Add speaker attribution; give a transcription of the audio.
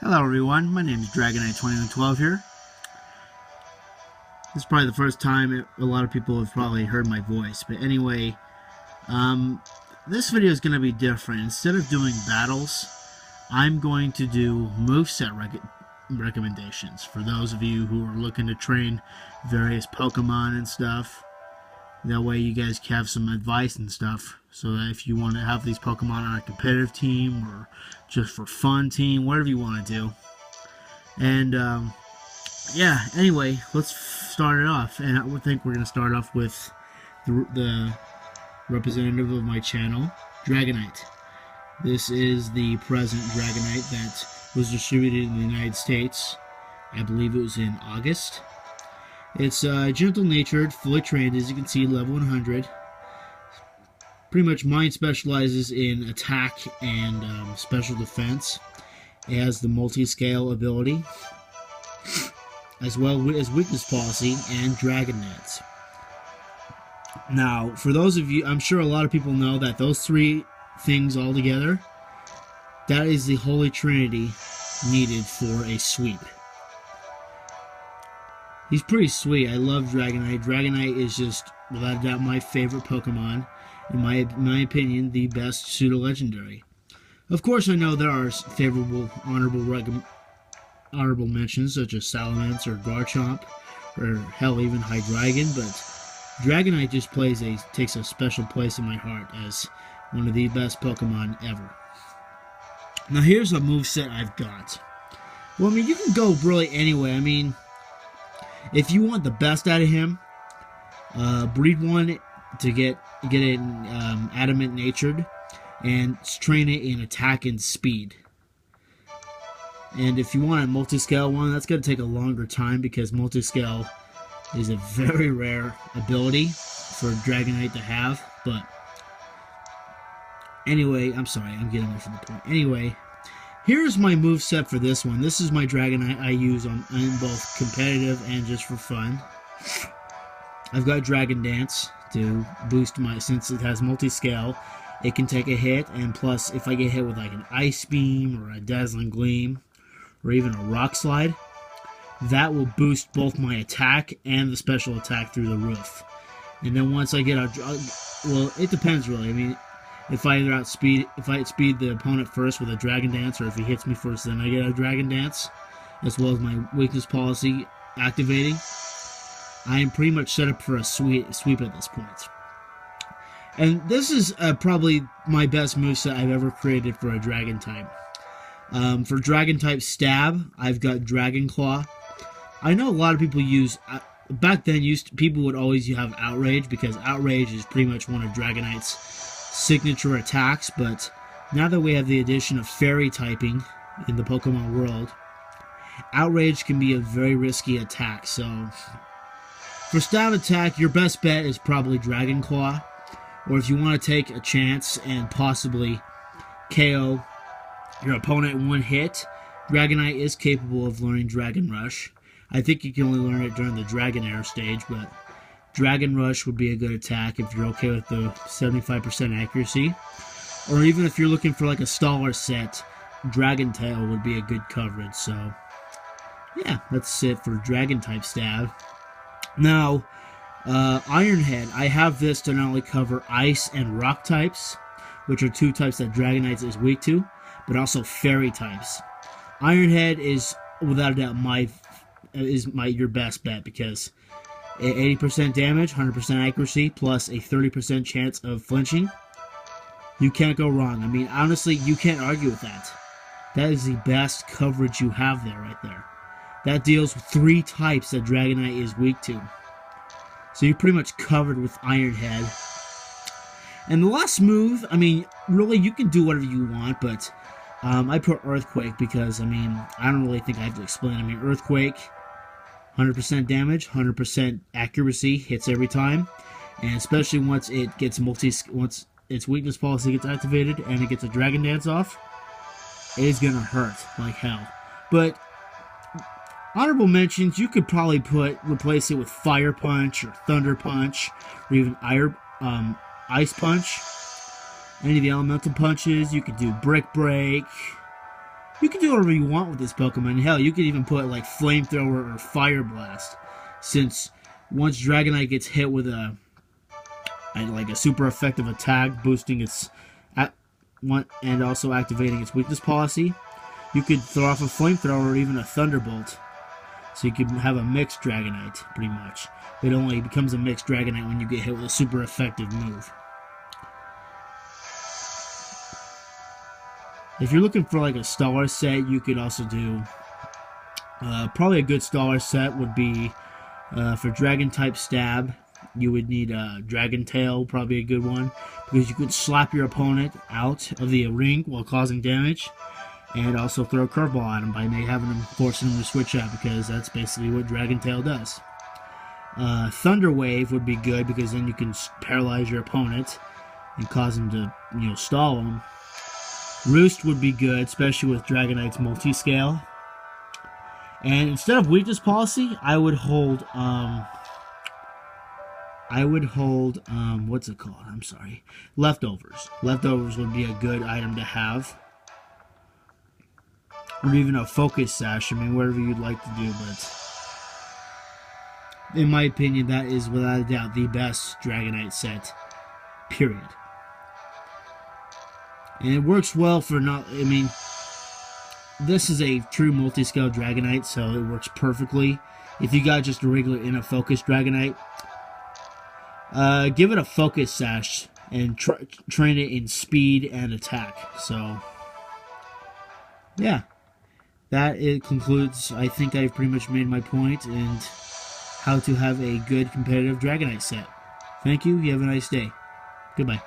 Speaker 1: Hello everyone, my name is Dragonite 2112 here. This is probably the first time a lot of people have probably heard my voice, but anyway, this video is going to be different. Instead of doing battles, I'm going to do moveset recommendations for those of you who are looking to train various Pokemon and stuff. That way you guys have some advice and stuff, so that if you want to have these Pokemon on a competitive team or just for fun team, whatever you want to do. And yeah, anyway, let's start it off. And I think we're going to start off with the representative of my channel, Dragonite. This is the present Dragonite that was distributed in the United States. I believe it was in August. It's gentle-natured, fully trained, as you can see, level 100. Pretty much mine specializes in attack and special defense. It has the multi-scale ability, as well as weakness policy and Dragon Dance. Now, for those of you, I'm sure a lot of people know that those three things all together, that is the holy trinity needed for a sweep. He's pretty sweet. I love Dragonite. Dragonite is just, without a doubt, my favorite Pokemon. In my opinion, the best pseudo-legendary. Of course, I know there are favorable, honorable mentions, such as Salamence or Garchomp, or hell, even Hydreigon, but Dragonite just takes a special place in my heart as one of the best Pokemon ever. Now, here's a moveset I've got. Well, I mean, you can go really anyway. I mean, if you want the best out of him, breed one to get it adamant natured, and train it in attack and speed. And if you want a multi-scale one, that's going to take a longer time because multi-scale is a very rare ability for Dragonite to have. But anyway, I'm sorry, I'm getting away from the point. Anyway, here's my moveset for this one. This is my Dragonite I use in both competitive and just for fun. I've got Dragon Dance to boost since it has multi-scale, it can take a hit, and plus if I get hit with like an Ice Beam or a Dazzling Gleam or even a Rock Slide, that will boost both my attack and the special attack through the roof. And then once I get well, it depends really. I mean, if I outspeed the opponent first with a Dragon Dance, or if he hits me first, then I get a Dragon Dance, as well as my weakness policy activating, I am pretty much set up for a sweep at this point. And this is probably my best moveset I've ever created for a Dragon type. For Dragon type stab, I've got Dragon Claw. I know a lot of people use, back then people would always have Outrage, because Outrage is pretty much one of Dragonite's signature attacks, but now that we have the addition of Fairy typing in the Pokemon world, Outrage can be a very risky attack. So for stab attack, your best bet is probably Dragon Claw, or if you want to take a chance and possibly KO your opponent in one hit, Dragonite is capable of learning Dragon Rush. I think you can only learn it during the Dragonair stage, but Dragon Rush would be a good attack if you're okay with the 75% accuracy. Or even if you're looking for like a Staller set, Dragon Tail would be a good coverage. So yeah, that's it for Dragon type stab. Now, Ironhead, I have this to not only cover Ice and Rock types, which are two types that Dragonite is weak to, but also Fairy types. Ironhead is, without a doubt, your best bet, because 80% damage, 100% accuracy, plus a 30% chance of flinching. You can't go wrong. I mean, honestly, you can't argue with that. That is the best coverage you have there, right there. That deals with three types that Dragonite is weak to. So you're pretty much covered with Ironhead. And the last move, I mean, really, you can do whatever you want, but I put Earthquake because, I mean, I don't really think I have to explain. I mean, Earthquake, 100% damage, 100% accuracy, hits every time, and especially once its weakness policy gets activated and it gets a Dragon Dance off, it is gonna hurt like hell. But honorable mentions, you could probably replace it with Fire Punch or Thunder Punch or even Ice Punch. Any of the elemental punches. You could do Brick Break, You can do whatever you want with this Pokemon. Hell, you could even put like Flamethrower or Fire Blast, since once Dragonite gets hit with a super effective attack, boosting its and also activating its weakness policy, you could throw off a Flamethrower or even a Thunderbolt. So you could have a mixed Dragonite, pretty much. It only becomes a mixed Dragonite when you get hit with a super effective move. If you're looking for like a Star set, you could also do... probably a good Star set would be for Dragon-type Stab. You would need a Dragon Tail, probably a good one, because you could slap your opponent out of the ring while causing damage, and also throw a curveball at him by forcing him to switch out, because that's basically what Dragon Tail does. Thunder Wave would be good, because then you can paralyze your opponent and cause him to, stall him. Roost would be good, especially with Dragonite's multi-scale. And instead of weakness policy, I would hold, what's it called? I'm sorry. Leftovers. Leftovers would be a good item to have. Or even a Focus Sash. I mean, whatever you'd like to do, but in my opinion, that is without a doubt the best Dragonite set. Period. And it works well for this is a true multi-scale Dragonite, so it works perfectly. If you got just a regular Focus Dragonite, give it a Focus Sash and train it in speed and attack. So, yeah. That concludes. I think I've pretty much made my point and how to have a good competitive Dragonite set. Thank you. You have a nice day. Goodbye.